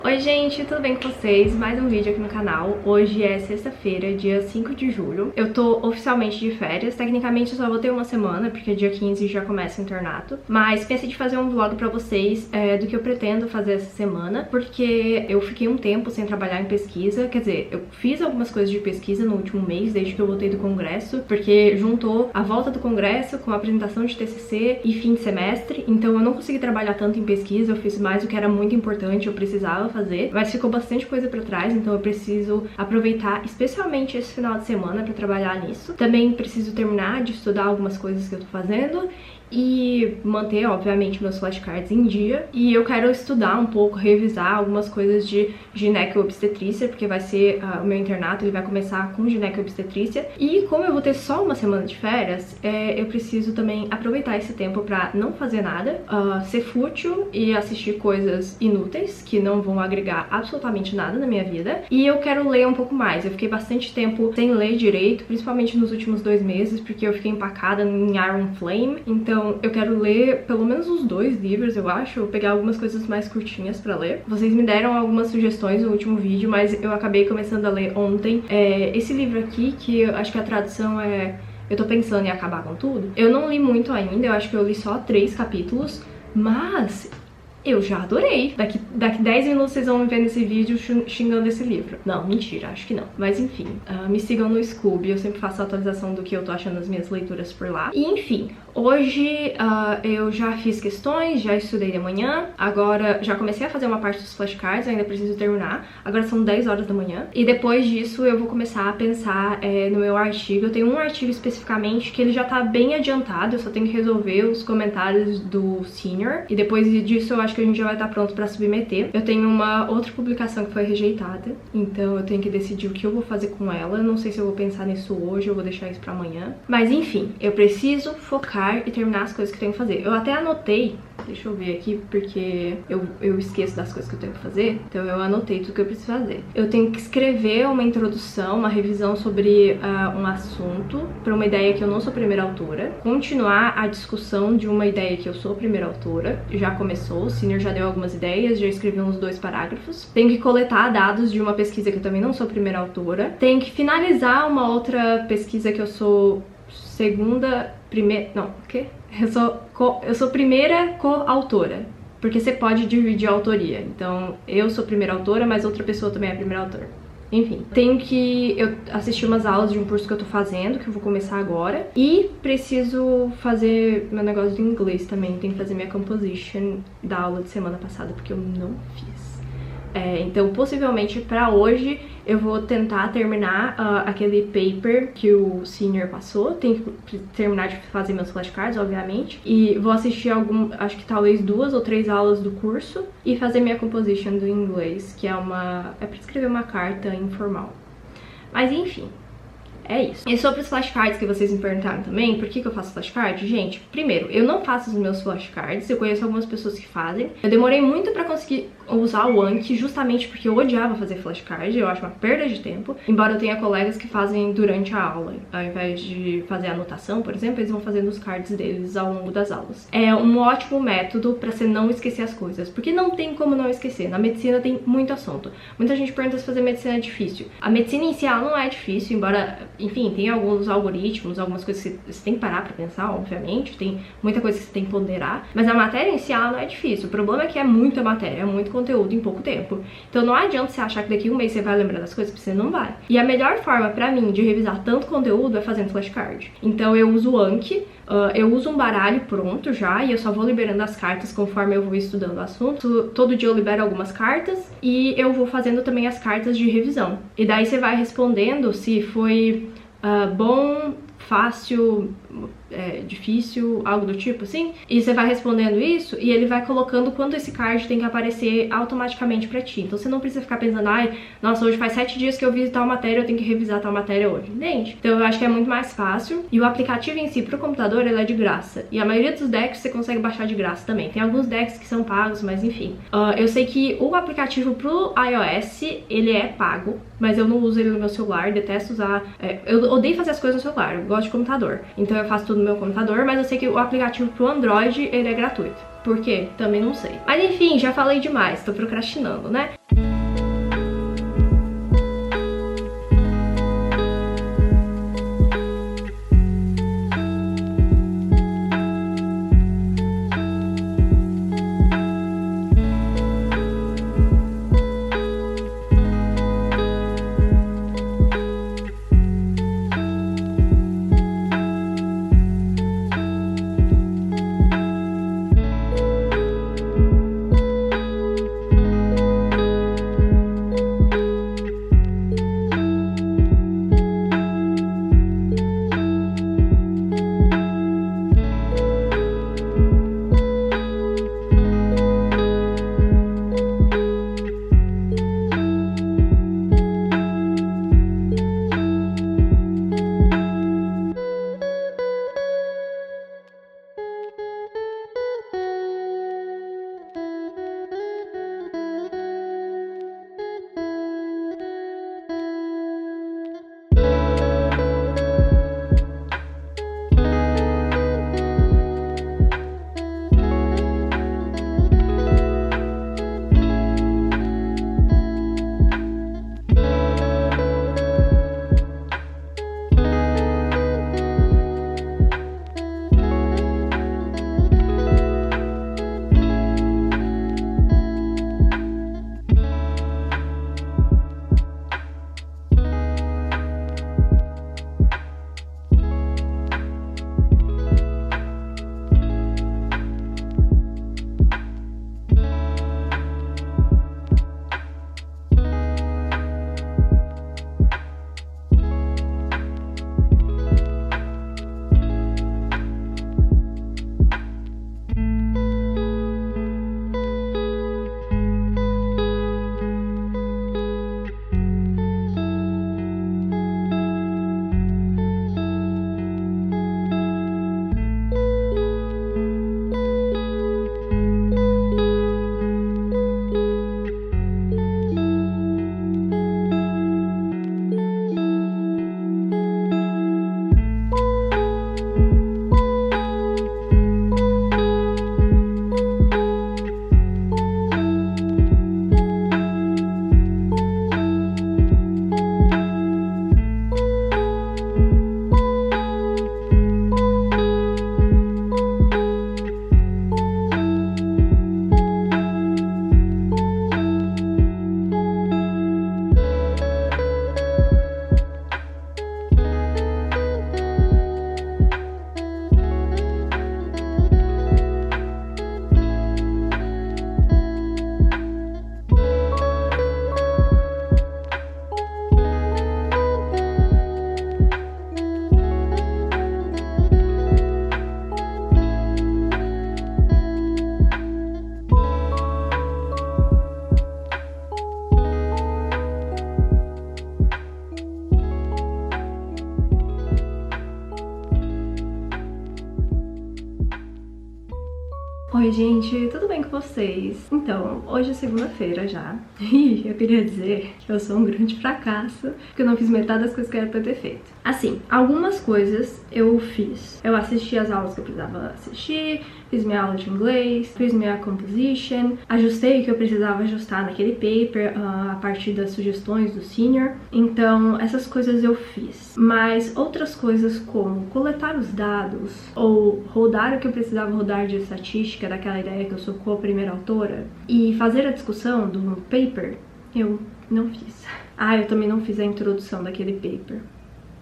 Oi gente, tudo bem com vocês? Mais um vídeo aqui no canal. Hoje é sexta-feira, dia 5 de julho. Eu tô oficialmente de férias. Tecnicamente eu só vou ter uma semana, porque dia 15 já começa o internato. Mas pensei de fazer um vlog pra vocês do que eu pretendo fazer essa semana, porque eu fiquei um tempo sem trabalhar em pesquisa. Quer dizer, eu fiz algumas coisas de pesquisa no último mês, desde que eu voltei do congresso, porque juntou a volta do congresso com a apresentação de TCC e fim de semestre. Então eu não consegui trabalhar tanto em pesquisa, eu fiz mais o que era muito importante, eu precisava fazer, mas ficou bastante coisa pra trás, então eu preciso aproveitar especialmente esse final de semana pra trabalhar nisso. Também preciso terminar de estudar algumas coisas que eu tô fazendo e manter, obviamente, meus flashcards em dia. E eu quero estudar um pouco, revisar algumas coisas de gineco-obstetrícia, porque vai ser o meu internato, ele vai começar com gineco-obstetrícia. E como eu vou ter só uma semana de férias, eu preciso também aproveitar esse tempo pra não fazer nada, ser fútil e assistir coisas inúteis, que não vão agregar absolutamente nada na minha vida. E eu quero ler um pouco mais. Eu fiquei bastante tempo sem ler direito, principalmente nos últimos 2 meses, porque eu fiquei empacada em Iron Flame. Então eu quero ler pelo menos os 2 livros, eu acho. Eu pegar algumas coisas mais curtinhas pra ler. Vocês me deram algumas sugestões no último vídeo, mas eu acabei começando a ler ontem esse livro aqui, que eu acho que a tradução é Eu Tô Pensando em Acabar com Tudo. Eu não li muito ainda, eu acho que eu li só 3 capítulos, mas eu já adorei. Daqui 10 minutos vocês vão me ver nesse vídeo xingando esse livro. Não, mentira, acho que não. Mas enfim, me sigam no Scooby, eu sempre faço a atualização do que eu tô achando das minhas leituras por lá. E enfim, hoje eu já fiz questões, já estudei de manhã. Agora já comecei a fazer uma parte dos flashcards, ainda preciso terminar. Agora são 10 horas da manhã. E depois disso eu vou começar a pensar no meu artigo. Eu tenho um artigo especificamente que ele já tá bem adiantado, eu só tenho que resolver os comentários do senior. E depois disso eu acho que a gente já vai estar pronto pra submeter. Eu tenho uma outra publicação que foi rejeitada, então eu tenho que decidir o que eu vou fazer com ela. Não sei se eu vou pensar nisso hoje ou vou deixar isso pra amanhã. Mas enfim, eu preciso focar e terminar as coisas que eu tenho que fazer. Eu até anotei, deixa eu ver aqui, porque eu esqueço das coisas que eu tenho que fazer, então eu anotei tudo que eu preciso fazer. Eu tenho que escrever uma introdução, uma revisão sobre um assunto, pra uma ideia que eu não sou primeira autora, continuar a discussão de uma ideia que eu sou primeira autora, já começou, o senior já deu algumas ideias, já escrevi uns 2 parágrafos. Tenho que coletar dados de uma pesquisa que eu também não sou primeira autora. Tenho que finalizar uma outra pesquisa que eu sou eu sou primeira coautora, porque você pode dividir a autoria. Então, eu sou primeira autora, mas outra pessoa também é primeira autora. Enfim, tenho que assistir umas aulas de um curso que eu tô fazendo, que eu vou começar agora. E preciso fazer meu negócio de inglês também. Tenho que fazer minha composition da aula de semana passada, porque eu não fiz. Então, possivelmente, pra hoje, eu vou tentar terminar aquele paper que o senior passou. Tenho que terminar de fazer meus flashcards, obviamente. E vou assistir acho que talvez 2 ou 3 aulas do curso. E fazer minha composition do inglês, que é pra escrever uma carta informal. Mas, enfim. É isso. E sobre os flashcards que vocês me perguntaram também, por que eu faço flashcard? Gente, primeiro, eu não faço os meus flashcards, eu conheço algumas pessoas que fazem. Eu demorei muito pra conseguir usar o Anki, justamente porque eu odiava fazer flashcard, eu acho uma perda de tempo. Embora eu tenha colegas que fazem durante a aula, ao invés de fazer a anotação, por exemplo, eles vão fazendo os cards deles ao longo das aulas. É um ótimo método pra você não esquecer as coisas, porque não tem como não esquecer. Na medicina tem muito assunto. Muita gente pergunta se fazer medicina é difícil. A medicina em si, ela não é difícil, embora, enfim, tem alguns algoritmos, algumas coisas que você tem que parar pra pensar, obviamente. Tem muita coisa que você tem que ponderar. Mas a matéria em si, ela não é difícil. O problema é que é muita matéria, é muito conteúdo em pouco tempo. Então não adianta você achar que daqui a um mês você vai lembrar das coisas, porque você não vai. E a melhor forma pra mim de revisar tanto conteúdo é fazendo flashcard. Então eu uso o Anki, eu uso um baralho pronto já, e eu só vou liberando as cartas conforme eu vou estudando o assunto. Todo dia eu libero algumas cartas e eu vou fazendo também as cartas de revisão. E daí você vai respondendo se foi bom, fácil, difícil, algo do tipo assim. E você vai respondendo isso e ele vai colocando quando esse card tem que aparecer automaticamente pra ti. Então você não precisa ficar pensando, ai, nossa, hoje faz 7 dias que eu vi tal matéria, eu tenho que revisar tal matéria hoje, entende? Então eu acho que é muito mais fácil. E o aplicativo em si pro computador, ele é de graça. E a maioria dos decks você consegue baixar de graça também. Tem alguns decks que são pagos, mas enfim. Eu sei que o aplicativo pro iOS, ele é pago, mas eu não uso ele no meu celular, detesto usar. Eu odeio fazer as coisas no celular, eu gosto de computador. Então eu faço tudo no meu computador, mas eu sei que o aplicativo pro Android, ele é gratuito. Por quê? Também não sei. Mas enfim, já falei demais, tô procrastinando, né? Oi gente, tudo bem com vocês? Então, hoje é segunda-feira já e eu queria dizer que eu sou um grande fracasso porque eu não fiz metade das coisas que eu era pra ter feito. Assim, algumas coisas eu fiz. Eu assisti as aulas que eu precisava assistir, fiz minha aula de inglês, fiz minha composition, ajustei o que eu precisava ajustar naquele paper a partir das sugestões do senior. Então, essas coisas eu fiz. Mas outras coisas como coletar os dados ou rodar o que eu precisava rodar de estatística, daquela ideia que eu sou co-primeira autora, e fazer a discussão do paper, eu não fiz. Ah, eu também não fiz a introdução daquele paper.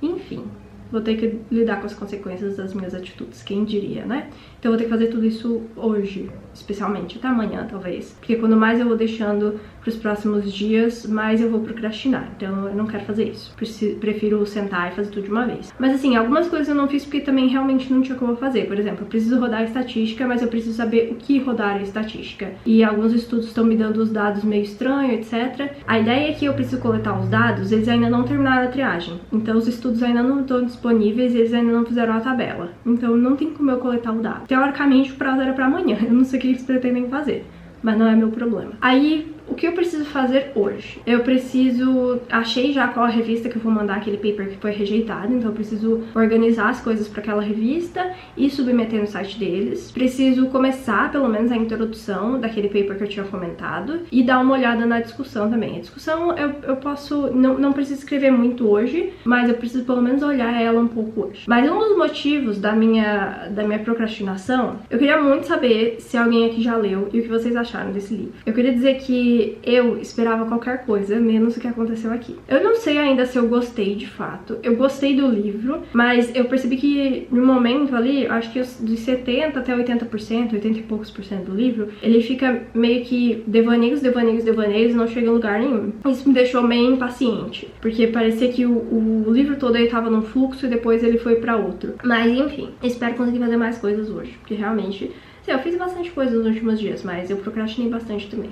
Enfim, vou ter que lidar com as consequências das minhas atitudes, quem diria, né? Então eu vou ter que fazer tudo isso hoje, especialmente, até amanhã talvez. Porque quando mais eu vou deixando pros próximos dias, mais eu vou procrastinar. Então eu não quero fazer isso. Prefiro sentar e fazer tudo de uma vez. Mas assim, algumas coisas eu não fiz porque também realmente não tinha como fazer. Por exemplo, eu preciso rodar a estatística, mas eu preciso saber o que rodar a estatística. E alguns estudos estão me dando os dados meio estranhos, etc. A ideia é que eu preciso coletar os dados, eles ainda não terminaram a triagem. Então os estudos ainda não estão disponíveis e eles ainda não fizeram a tabela. Então não tem como eu coletar o dado. Teoricamente o prazo era pra amanhã. Eu não sei o que eles pretendem fazer, mas não é meu problema. Aí, o que eu preciso fazer hoje? Eu preciso... Achei já qual a revista que eu vou mandar aquele paper que foi rejeitado, então eu preciso organizar as coisas para aquela revista e submeter no site deles. Preciso começar, pelo menos, a introdução daquele paper que eu tinha comentado e dar uma olhada na discussão também. A discussão eu posso... Não preciso escrever muito hoje, mas eu preciso pelo menos olhar ela um pouco hoje. Mas um dos motivos da minha procrastinação, eu queria muito saber se alguém aqui já leu e o que vocês acharam desse livro. Eu queria dizer que eu esperava qualquer coisa, menos o que aconteceu aqui. Eu não sei ainda se eu gostei de fato. Eu gostei do livro, mas eu percebi que no momento ali, acho que dos 70% até 80%, 80 e poucos por cento do livro, ele fica meio que devaneios, e não chega em lugar nenhum. Isso me deixou meio impaciente, porque parecia que o livro todo aí tava num fluxo e depois ele foi pra outro. Mas enfim, espero conseguir fazer mais coisas hoje, porque realmente... Sim, eu fiz bastante coisa nos últimos dias, mas eu procrastinei bastante também.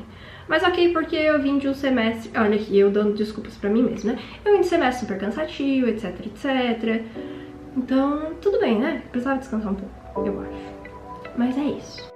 Mas ok, porque eu vim de um semestre... Olha aqui, eu dando desculpas pra mim mesma, né? Eu vim de um semestre super cansativo, etc, etc. Então, tudo bem, né? Precisava descansar um pouco, eu acho. Mas é isso.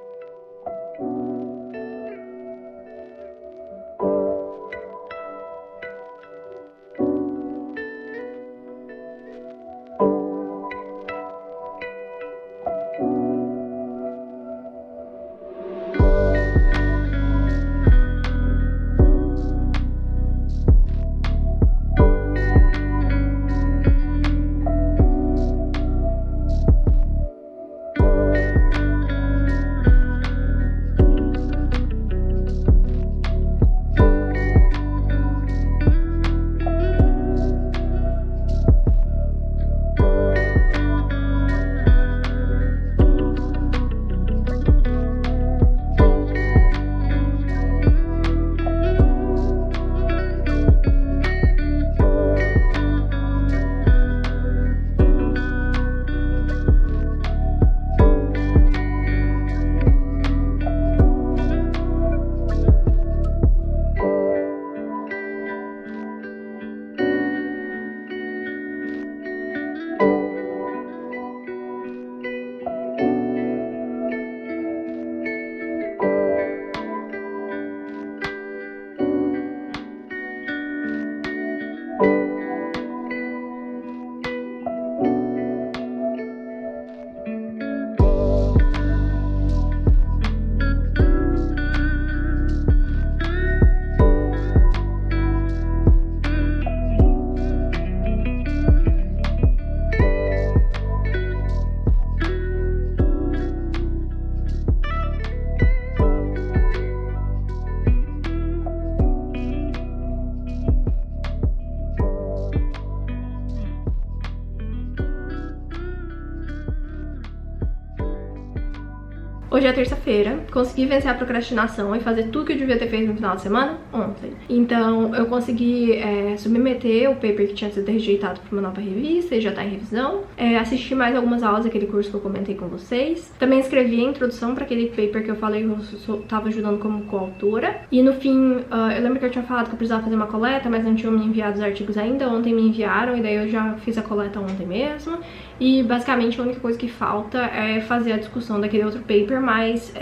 Hoje é terça-feira, consegui vencer a procrastinação e fazer tudo que eu devia ter feito no final de semana ontem. Então eu consegui submeter o paper que tinha sido rejeitado para uma nova revista e já tá em revisão. Assisti mais algumas aulas daquele curso que eu comentei com vocês. Também escrevi a introdução para aquele paper que eu falei que eu tava ajudando como coautora. E no fim, eu lembro que eu tinha falado que eu precisava fazer uma coleta, mas não tinham me enviado os artigos ainda. Ontem me enviaram e daí eu já fiz a coleta ontem mesmo. E basicamente a única coisa que falta é fazer a discussão daquele outro paper, mas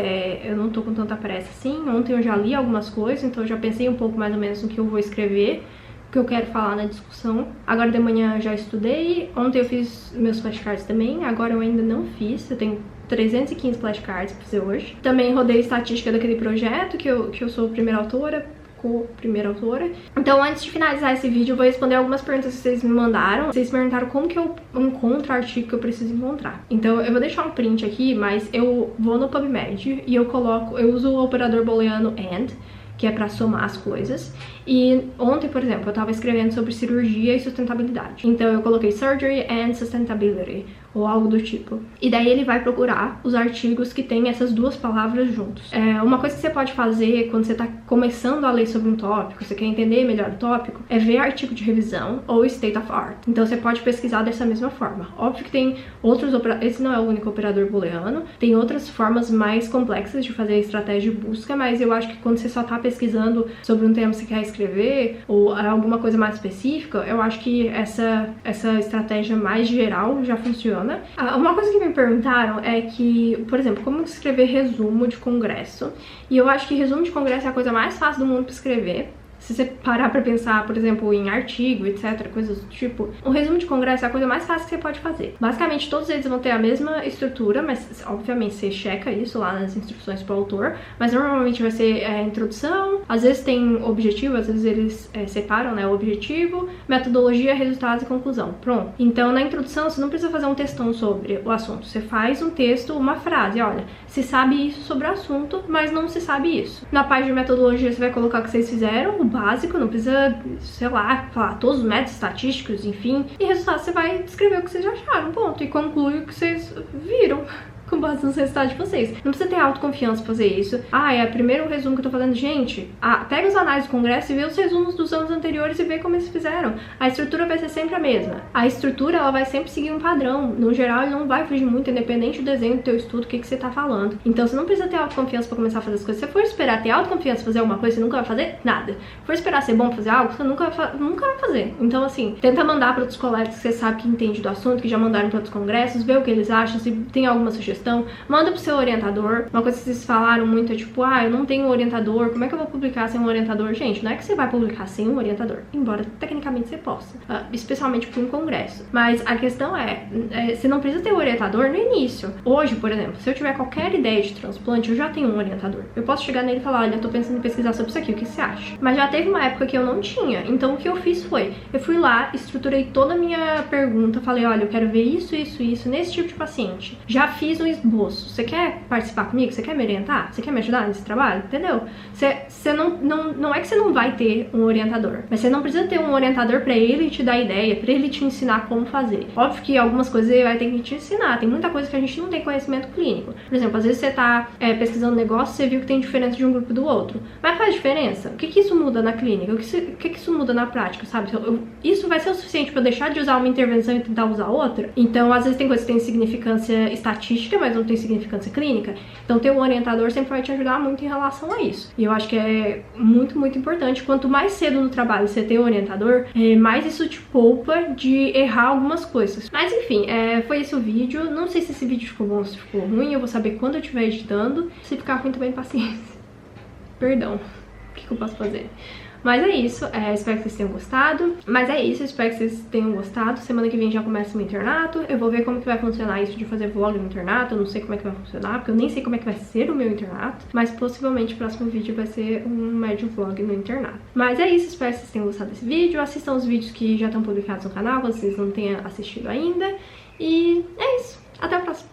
eu não tô com tanta pressa assim. Ontem eu já li algumas coisas, então eu já pensei um pouco mais ou menos no que eu vou escrever, o que eu quero falar na discussão. Agora de manhã eu já estudei, ontem eu fiz meus flashcards também, agora eu ainda não fiz, eu tenho 315 flashcards pra fazer hoje. Também rodei estatística daquele projeto que eu sou primeira autora. Então, antes de finalizar esse vídeo, eu vou responder algumas perguntas que vocês me mandaram. Vocês me perguntaram como que eu encontro o artigo que eu preciso encontrar. Então, eu vou deixar um print aqui, mas eu vou no PubMed e eu uso o operador booleano AND, que é pra somar as coisas. E ontem, por exemplo, eu tava escrevendo sobre cirurgia e sustentabilidade. Então eu coloquei surgery and sustainability, ou algo do tipo. E daí ele vai procurar os artigos que tem essas duas palavras juntos. Uma coisa que você pode fazer quando você tá começando a ler sobre um tópico, você quer entender melhor o tópico, é ver artigo de revisão ou state of art. Então você pode pesquisar dessa mesma forma. Óbvio que tem outros operadores, esse não é o único operador booleano, tem outras formas mais complexas de fazer a estratégia de busca, mas eu acho que quando você só tá pesquisando sobre um tema que você quer escrever, ou alguma coisa mais específica, eu acho que essa estratégia mais geral já funciona. Uma coisa que me perguntaram é que, por exemplo, como escrever resumo de congresso, e eu acho que resumo de congresso é a coisa mais fácil do mundo para escrever. Se você parar pra pensar, por exemplo, em artigo, etc, coisas do tipo, um resumo de congresso é a coisa mais fácil que você pode fazer. Basicamente, todos eles vão ter a mesma estrutura, mas, obviamente, você checa isso lá nas instruções pro autor, mas normalmente vai ser introdução, às vezes tem objetivo, às vezes eles separam, né, o objetivo, metodologia, resultados e conclusão. Pronto. Então, na introdução, você não precisa fazer um textão sobre o assunto, você faz um texto, uma frase, olha, se sabe isso sobre o assunto, mas não se sabe isso. Na parte de metodologia, você vai colocar o que vocês fizeram, básico, não precisa, sei lá, falar todos os métodos estatísticos, enfim. E resultado, você vai escrever o que vocês acharam, ponto. E conclui o que vocês viram com base nos resultados de vocês. Não precisa ter autoconfiança pra fazer isso. É o primeiro resumo que eu tô fazendo. Gente, pega os análises do congresso e vê os resumos dos anos anteriores e vê como eles fizeram. A estrutura vai ser sempre a mesma. A estrutura, ela vai sempre seguir um padrão. No geral, ele não vai fugir muito, independente do desenho do teu estudo, o que você tá falando. Então, você não precisa ter autoconfiança pra começar a fazer as coisas. Se você for esperar ter autoconfiança pra fazer alguma coisa, você nunca vai fazer nada. Se for esperar ser bom pra fazer algo, você nunca vai fazer. Então, assim, tenta mandar pra outros colegas que você sabe que entende do assunto, que já mandaram pra outros congressos, vê o que eles acham, se tem alguma sugestão, manda pro seu orientador. Uma coisa que vocês falaram muito é tipo, eu não tenho um orientador, como é que eu vou publicar sem um orientador? Gente, não é que você vai publicar sem um orientador, embora tecnicamente você possa, especialmente para um congresso. Mas a questão você não precisa ter um orientador no início. Hoje, por exemplo, se eu tiver qualquer ideia de transplante, eu já tenho um orientador. Eu posso chegar nele e falar, olha, eu tô pensando em pesquisar sobre isso aqui, o que você acha? Mas já teve uma época que eu não tinha, então o que eu fiz foi, eu fui lá, estruturei toda a minha pergunta, falei, olha, eu quero ver isso, nesse tipo de paciente. Já fiz um esboço. Você quer participar comigo? Você quer me orientar? Você quer me ajudar nesse trabalho? Entendeu? Você não é que você não vai ter um orientador, mas você não precisa ter um orientador pra ele te dar ideia, pra ele te ensinar como fazer. Óbvio que algumas coisas ele vai ter que te ensinar. Tem muita coisa que a gente não tem conhecimento clínico. Por exemplo, às vezes você tá pesquisando negócio, você viu que tem diferença de um grupo do outro. Mas faz diferença? O que isso muda na clínica? O que isso muda na prática, sabe? Isso vai ser o suficiente pra eu deixar de usar uma intervenção e tentar usar outra? Então, às vezes tem coisas que têm significância estatística, mas não tem significância clínica. Então ter um orientador sempre vai te ajudar muito em relação a isso. E eu acho que é muito, muito importante. Quanto mais cedo no trabalho você ter um orientador, mais isso te poupa de errar algumas coisas. Mas enfim, foi esse o vídeo. Não sei se esse vídeo ficou bom ou se ficou ruim. Eu vou saber quando eu estiver editando. Se ficar ruim também, paciência. Perdão. O que eu posso fazer? Mas é isso, espero que vocês tenham gostado. Mas é isso, espero que vocês tenham gostado. Semana que vem já começa o meu internato. Eu vou ver como que vai funcionar isso de fazer vlog no internato. Eu não sei como é que vai funcionar, porque eu nem sei como é que vai ser o meu internato. Mas possivelmente o próximo vídeo vai ser um médio vlog no internato. Mas é isso, espero que vocês tenham gostado desse vídeo. Assistam os vídeos que já estão publicados no canal, se vocês não tenham assistido ainda. E é isso, até a próxima.